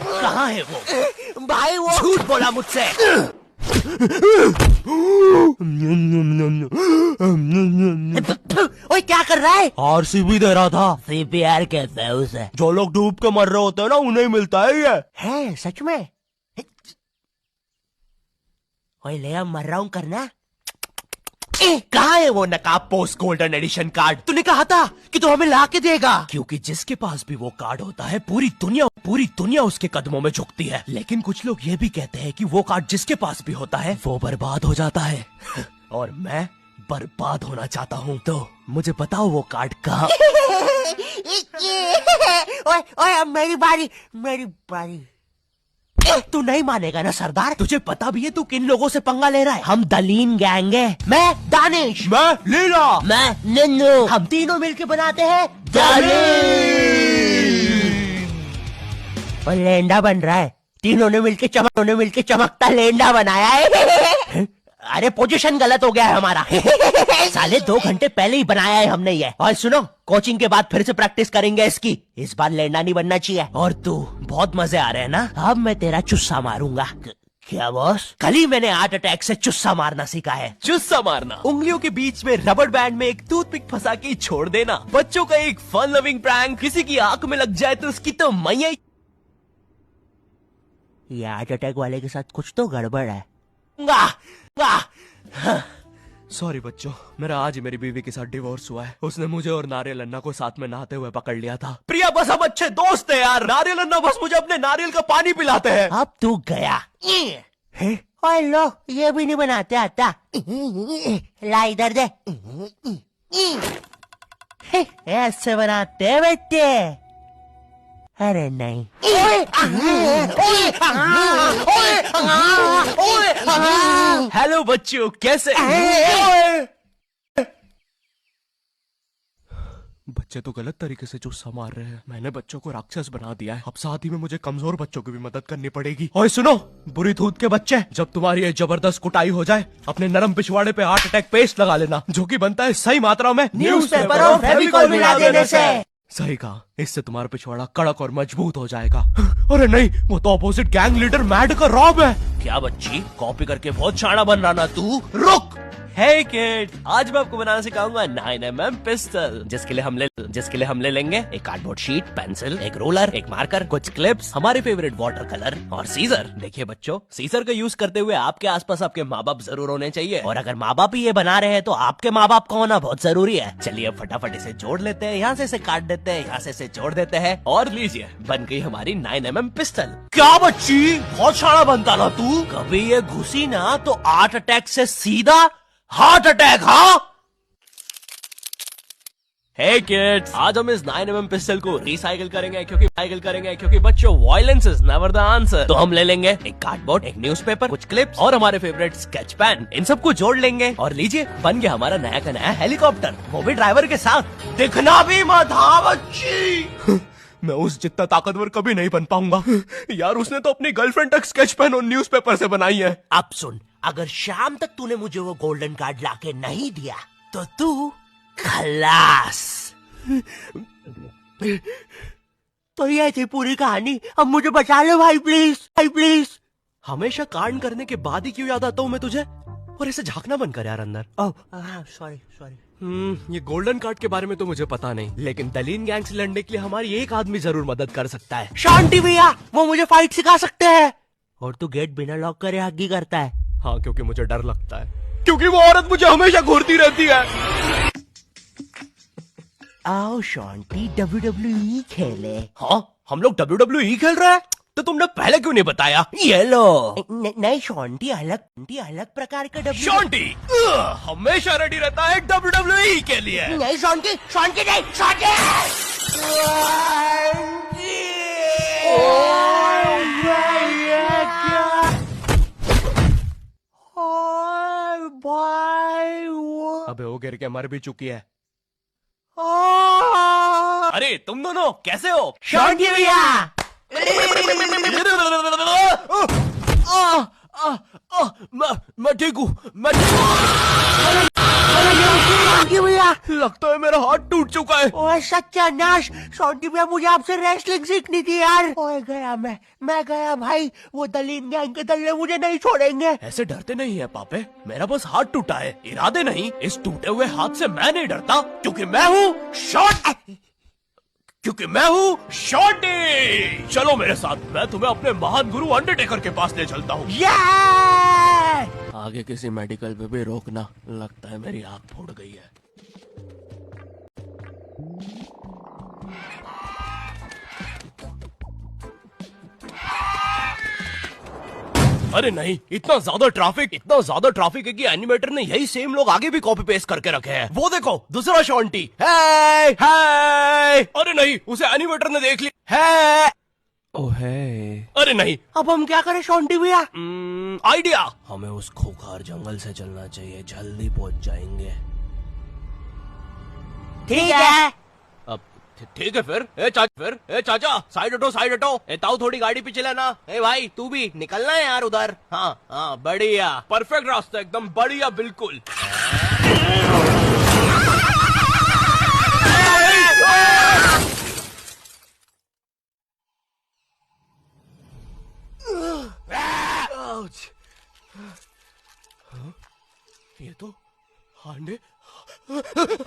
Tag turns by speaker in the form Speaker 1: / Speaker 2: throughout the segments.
Speaker 1: कहाँ है वो?
Speaker 2: भाई वो
Speaker 1: झूठ बोला मुझसे।
Speaker 2: ओए क्या कर रहा है?
Speaker 1: आरसीबी दे रहा था।
Speaker 2: सीपीआर कहते हैं उसे।
Speaker 1: जो लोग डूब के मर रहे होते हैं ना, उन्हें मिलता है ये।
Speaker 2: है सच में? ओए ले अब मर रहा हूँ करना।
Speaker 1: कहाँ है वो नकाब पोस्ट गोल्डन एडिशन कार्ड? तूने कहा था कि तू हमें ला के देगा। क्योंकि जिसके पास भी वो कार्ड होता है, पूरी दुनिया उसके कदमों में झुकती है। लेकिन कुछ लोग ये भी कहते हैं कि वो कार्ड जिसके पास भी होता है, वो बर्बाद हो जाता है। और मैं बर्बाद होना चाहता हूँ, तो मुझे बताओ वो कार्ड कहाँ?
Speaker 2: ओए ओए अब मेरी बारी।
Speaker 1: तू नहीं मानेगा ना सरदार? तुझे पता भी है तू किन लोगों से पंगा ले रहा है? हम दलीन गैंग है।
Speaker 2: मैं दानिश,
Speaker 1: मैं लीला,
Speaker 2: मैं नन्नू,
Speaker 1: हम तीनों मिलके बनाते हैं
Speaker 2: और लेंडा बन रहा है। तीनों ने मिलके चमकता लेंडा बनाया है।
Speaker 1: अरे पोजीशन गलत हो गया है हमारा।
Speaker 2: साले 2 घंटे पहले ही बनाया है हमने ये।
Speaker 1: और सुनो, कोचिंग के बाद फिर से प्रैक्टिस करेंगे इसकी।
Speaker 2: इस बार लेंडा नहीं बनना चाहिए।
Speaker 1: और तू बहुत मजे आ रहे हैं ना?
Speaker 2: अब मैं तेरा चुस्सा मारूंगा। क्या बॉस?
Speaker 1: कल ही मैंने हार्ट अटैक से चुस्सा मारना सीखा है। चुस्सा मारना उंगलियों के बीच में रबर बैंड में एक टूथपिक फंसा के छोड़ देना। बच्चों का एक फन लविंग प्रैंक। किसी की आंख में लग जाए तो उसकी तो मैया।
Speaker 2: ये हार्ट अटैक वाले के साथ कुछ तो गड़बड़ है।
Speaker 1: सॉरी बच्चों, मेरा आज ही मेरी बीवी के साथ डिवोर्स हुआ है। उसने मुझे और नारियल अन्ना को साथ में नहाते हुए पकड़ लिया था। प्रिया बस हम अच्छे दोस्त हैं यार। नारियल अन्ना बस मुझे अपने नारियल का पानी पिलाते हैं।
Speaker 2: अब तू गया। ओए लो, ये भी नहीं बनाते आता। ला इधर दे। ऐसे बनाते हैं बेटे। अरे नहीं।
Speaker 1: हेलो बच्चों, कैसे? बच्चे तो गलत तरीके से चुस्सा मार रहे हैं। मैंने बच्चों को राक्षस बना दिया है। अब साथ ही में मुझे कमजोर बच्चों की भी मदद करनी पड़ेगी। और सुनो बुरी धूत के बच्चे, जब तुम्हारी ये जबरदस्त कुटाई हो जाए, अपने नरम पिछवाड़े पे हार्ट अटैक पेस्ट लगा लेना, जो कि बनता है सही मात्रा में
Speaker 2: न्यूज़पेपर और फेविकोल मिला देने से।
Speaker 1: सही कहा, इससे तुम्हारा पिछवाड़ा कड़क और मजबूत हो जाएगा। अरे नहीं, वो तो अपोजिट गैंग लीडर मैड का रॉब है। क्या बच्ची, कॉपी करके बहुत शाना बन रहा ना तू? रुक। हे किड, आज मैं आपको बनाना सिखाऊंगा 9mm पिस्टल, जिसके लिए हम ले लेंगे एक कार्डबोर्ड शीट, पेंसिल, एक रोलर, एक मार्कर, कुछ क्लिप्स, हमारे फेवरेट वाटर कलर और सीजर। देखिए बच्चों, सीजर का यूज करते हुए आपके आसपास आपके माँ बाप जरूर होने चाहिए। और अगर माँ बाप ही ये बना रहे हैं तो आपके माँ बाप का होना बहुत जरूरी है। चलिए अब फटाफट इसे जोड़ लेते हैं। यहाँ से इसे काट देते हैं, यहाँ से इसे जोड़ देते हैं और लीजिए, बन गई हमारी 9mm पिस्टल। क्या बच्ची, बहुत शाना बनता ना तू? कभी ये घुसी ना तो हार्ट अटैक से सीधा हार्ट अटैक। हाँ हे किड्स, आज हम इस 9mm पिस्टल को रिसाइकिल करेंगे क्योंकि बच्चों, violence is never the answer. तो हम ले लेंगे एक कार्डबोर्ड, एक न्यूज़पेपर, कुछ क्लिप्स और हमारे फेवरेट स्केच पेन। इन सबको जोड़ लेंगे और लीजिए, बन गया हमारा नया का नया हेलीकॉप्टर, वो भी ड्राइवर के साथ। दिखना भी मत। हाँ बच्ची। मैं उस जितना ताकतवर कभी नहीं बन पाऊंगा यार। उसने तो अपनी गर्लफ्रेंड तक स्केच पेन और न्यूज़पेपर से बनाई है।
Speaker 2: अब सुन, अगर शाम तक तूने मुझे वो गोल्डन कार्ड लाके नहीं दिया तो तू खलास। तो ये थी पूरी कहानी। अब मुझे बचा लो भाई, प्लीज।
Speaker 1: हमेशा कांड करने के बाद ही क्यों याद आता हूँ मैं तुझे? और इसे झांकना बंद कर यार अंदर।
Speaker 2: Oh sorry.
Speaker 1: ये गोल्डन कार्ड के बारे में तो मुझे पता नहीं, लेकिन दलीन गैंग से लड़ने के लिए हमारी एक आदमी जरूर मदद कर सकता है।
Speaker 2: शांति भैया, वो मुझे फाइट सिखा सकते हैं। और तू गेट बिना लॉक करे हग्गी करता है।
Speaker 1: हाँ, क्योंकि मुझे डर लगता है, क्योंकि वो औरत मुझे हमेशा घूरती रहती है।
Speaker 2: आओ शांति, WWE खेले।
Speaker 1: हाँ, हम लोग WWE खेल रहे हैं? तो तुमने पहले क्यों नहीं बताया? ये लो।
Speaker 2: नहीं शांति, अलग प्रकार का
Speaker 1: शांति हमेशा रेडी रहता है WWE के लिए।
Speaker 2: नहीं शांति नहीं,
Speaker 1: अबे वो गिर के मर भी चुकी है। अरे तुम दोनों कैसे हो?
Speaker 2: शांति भैया।
Speaker 1: मैं ठीक हूँ।
Speaker 2: शॉन्टी भैया,
Speaker 1: लगता है मेरा हाथ टूट चुका है।
Speaker 2: ओए सत्यानाश, शॉन्टी भैया मुझे आपसे रेसलिंग सीखनी थी यार। ओए गया मैं गया भाई, वो दलीन गैंग के दल्ले मुझे नहीं छोड़ेंगे।
Speaker 1: ऐसे डरते नहीं है पापे, मेरा बस हाथ टूटा है, इरादे नहीं। इस टूटे हुए हाथ से मैं नहीं डरता, क्योंकि मैं हूँ शॉन्टी। चलो मेरे साथ, मैं तुम्हें अपने महान गुरु अंडरटेकर के पास ले चलता हूँ। आगे किसी मेडिकल पे भी रोकना, लगता है मेरी आंख फूट गई है। अरे नहीं, इतना ज्यादा ट्रैफिक है कि एनिमेटर ने यही सेम लोग आगे भी कॉपी पेस्ट करके रखे हैं। वो देखो, दूसरा शॉन्टी। हे अरे नहीं, उसे एनिमेटर ने देख लिया है। ओह है। अरे नहीं,
Speaker 2: अब हम क्या करें शॉन्टी भैया?
Speaker 1: आइडिया, हमें उस खोखार जंगल से चलना चाहिए, जल्दी पहुंच जाएंगे।
Speaker 2: ठीक है।
Speaker 1: अब ठीक है फिर। ए चाचा, साइड हटो। ए ताऊ, थोड़ी गाड़ी पीछे लेना। ए भाई, तू भी निकलना है यार उधर। हाँ, बढ़िया, परफेक्ट रास्ता, एकदम बढ़िया, बिल्कुल। ये तो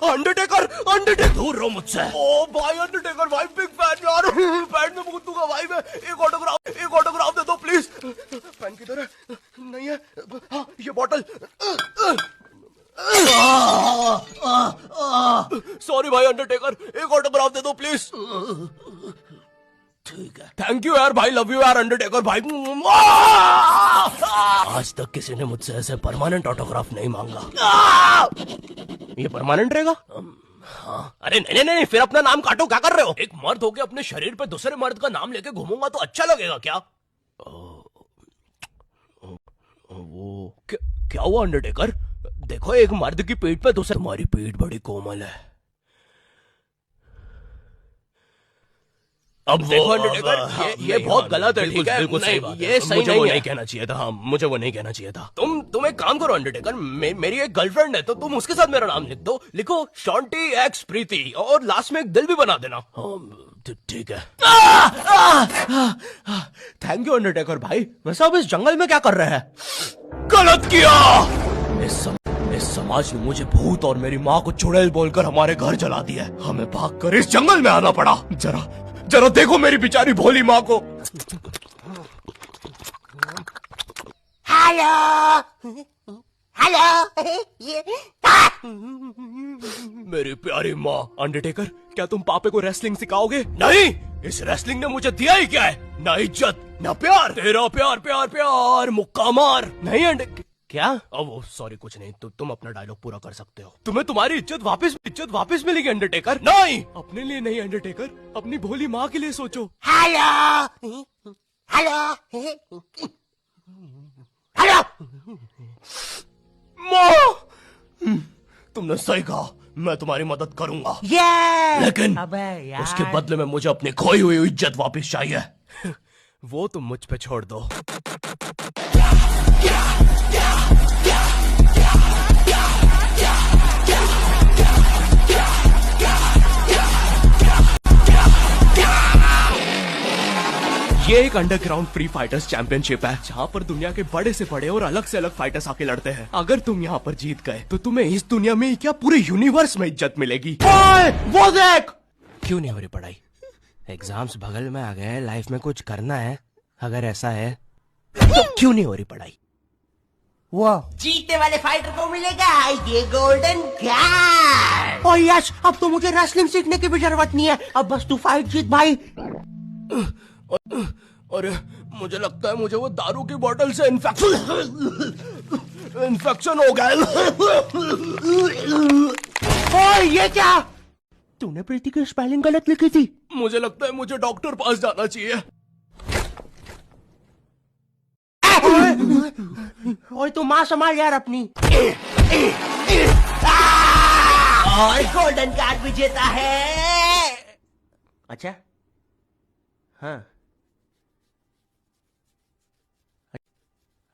Speaker 1: अंडरटेकर दूर रहो मुझसे। ओ भाई अंडरटेकर भाई, बिग फैन यार, पैंट में मुकुट दूंगा भाई मैं। एक ऑटोग्राफ दे दो प्लीज। पैन किधर है? नहीं है। हाँ, ये बॉटल। सॉरी भाई अंडरटेकर, एक ऑटोग्राफ दे दो प्लीज। ठीक है, थैंक यू यार भाई, लव यू यार अंडरटेकर भाई। आज तक किसी ने मुझसे ऐसे परमानेंट ऑटोग्राफ नहीं मांगा। ये परमानेंट रहेगा? हाँ। अरे नहीं, फिर अपना नाम काटो, क्या कर रहे हो? एक मर्द होके अपने शरीर पे दूसरे मर्द का नाम लेके घूमूंगा तो अच्छा लगेगा क्या? वो क्या हुआ अंडरटेकर? देखो, एक मर्द की पीठ पे दूसरे। तुम्हारी पीठ बड़ी कोमल है। अब देखो अंडरटेकर, ये बहुत गलत है, ठीक है? बिल्कुल सही बात है। ये सही नहीं है। नहीं कहना चाहिए था। हाँ, मुझे वो नहीं कहना चाहिए था। तुम एक काम करो अंडरटेकर, मेरी एक गर्लफ्रेंड है, तो तुम उसके साथ मेरा नाम लिख दो। लिखो शॉन्टी एक्स प्रीति, और लास्ट में एक दिल भी बना देना। ठीक है। थैंक यू अंडरटेकर भाई। वैसे अब इस जंगल में क्या कर रहे हैं? गलत किया। इस समाज ने मुझे भूत और मेरी माँ को चुड़ैल बोलकर हमारे घर जला दिया। हमें भागकर इस जंगल में आना पड़ा। जरा देखो मेरी बेचारी भोली माँ को।
Speaker 2: हेलो।
Speaker 1: मेरी प्यारी माँ। अंडरटेकर, क्या तुम पापे को रेसलिंग सिखाओगे? नहीं, इस रेसलिंग ने मुझे दिया ही क्या है? ना इज्जत, ना प्यार। तेरा प्यार मुक्का मार। नहीं क्या? वो सॉरी, कुछ नहीं। तुम अपना डायलॉग पूरा कर सकते हो। तुम्हें तुम्हारी इज्जत वापस मिलेगी अंडरटेकर। नहीं, अपने लिए नहीं अंडरटेकर, अपनी भोली माँ के लिए सोचो।
Speaker 2: हेलो।
Speaker 1: माँ, तुमने सही कहा, मैं तुम्हारी मदद करूंगा। लेकिन उसके बदले में मुझे अपनी खोई हुई इज्जत वापस चाहिए। वो तुम मुझ पे छोड़ दो। ये एक अंडरग्राउंड फ्री फाइटर्स चैंपियनशिप है, जहाँ पर दुनिया के बड़े से बड़े और अलग से अलग फाइटर्स आके लड़ते हैं। अगर तुम यहाँ पर जीत गए तो तुम्हें इस दुनिया में क्या, पूरे यूनिवर्स में इज्जत मिलेगी। वो देख। क्यों नहीं हो रही पढ़ाई? एग्जाम्स बगल में आ गए, लाइफ में कुछ करना है। अगर ऐसा है तो क्यों नहीं हो रही पढ़ाई?
Speaker 2: वो जीतने वाले फाइटर को मिलेगा ये गोल्डन कार्ड। और यस, अब तो मुझे रेसलिंग सीखने की भी जरूरत नहीं है, अब बस तू फाइट जीत भाई।
Speaker 1: अरे मुझे लगता है मुझे वो दारू की बोतल से इन्फेक्शन हो गया।
Speaker 2: ओए ये क्या? तूने प्रीति की स्पेलिंग गलत लिखी थी।
Speaker 1: मुझे लगता है मुझे डॉक्टर पास जाना चाहिए।
Speaker 2: ओए तू माँ संभाल यार अपनी। और गोल्डन कार्ड विजेता है। अच्छा, हाँ,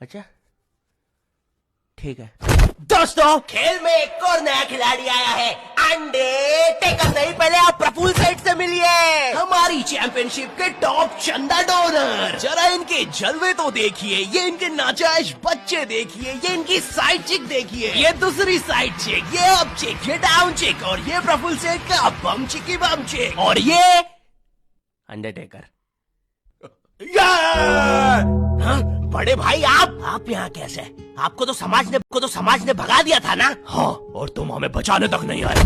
Speaker 2: अच्छा, ठीक है। दोस्तों, खेल में एक और नया खिलाड़ी आया है। अंडरटेकर नहीं, पहले आप प्रफुल सेठ से मिलिए, हमारी चैंपियनशिप के टॉप चंदा डोनर।
Speaker 1: जरा इनके जलवे तो देखिए, ये इनके नाजायज बच्चे देखिए, ये इनकी साइड चिक देखिए, ये दूसरी साइड चिक, ये अप चिक, ये डाउन चिक, और ये प्रफुल सेठ का बम चिकी बम चिक, और ये अंडरटेकर।
Speaker 2: हाँ, बड़े भाई आप यहाँ कैसे? आपको तो समाज ने भगा दिया था ना?
Speaker 1: हाँ, और तुम हमें बचाने तक नहीं आए।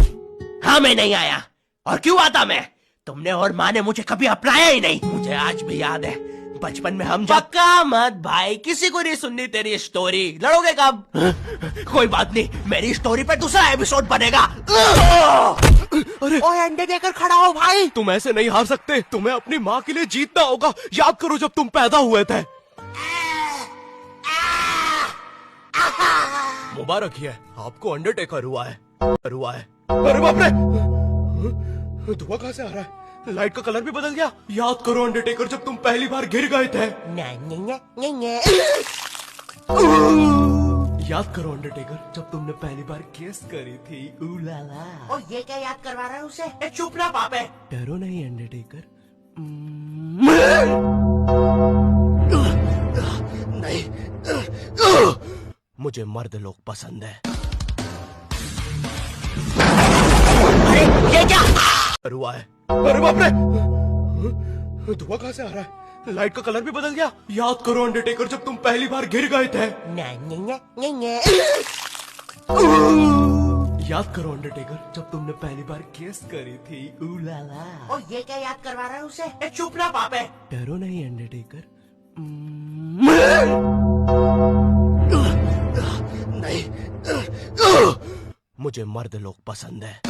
Speaker 2: हाँ, मैं नहीं आया। और क्यों आता मैं? तुमने और माँ ने मुझे कभी अपनाया ही नहीं। मुझे आज भी याद है, बचपन में हम पक्का मत भाई, किसी को नहीं सुननी तेरी स्टोरी। लड़ोगे कब? कोई बात नहीं, मेरी स्टोरी पे दूसरा एपिसोड बनेगा।
Speaker 1: अरे
Speaker 2: ओए अंडरटेकर, खड़ा हो भाई।
Speaker 1: तुम ऐसे नहीं हार सकते, तुम्हें अपनी माँ के लिए जीतना होगा। याद करो जब तुम पैदा हुए थे। मुबारक है, आपको अंडरटेकर हुआ है। अरे बाप रे, धुआं कहाँ से आ रहा है? लाइट का कलर भी बदल गया। याद करो अंडरटेकर, जब तुम पहली बार गिर गए थे। याद करो अंडरटेकर, जब तुमने पहली बार किस करी थी। उलाला।
Speaker 2: और ये क्या याद करवा रहा है उसे? चुप ना पापे।
Speaker 1: डरो नहीं अंडरटेकर। नहीं, मुझे मर्द लोग पसंद है।
Speaker 2: अरे ये क्या?
Speaker 1: रुआ है। अरे बाप रे, धुआं कहाँ से आ रहा है? लाइट का कलर भी बदल गया। याद करो अंडरटेकर, जब तुम पहली बार गिर गए थे। याद करो अंडरटेकर, जब तुमने पहली बार किस करी थी। उलाला।
Speaker 2: और ये क्या याद करवा रहा है उसे? चुप ना पापे।
Speaker 1: डरो नहीं अंडरटेकर। नहीं, मुझे मर्द लोग पसंद है।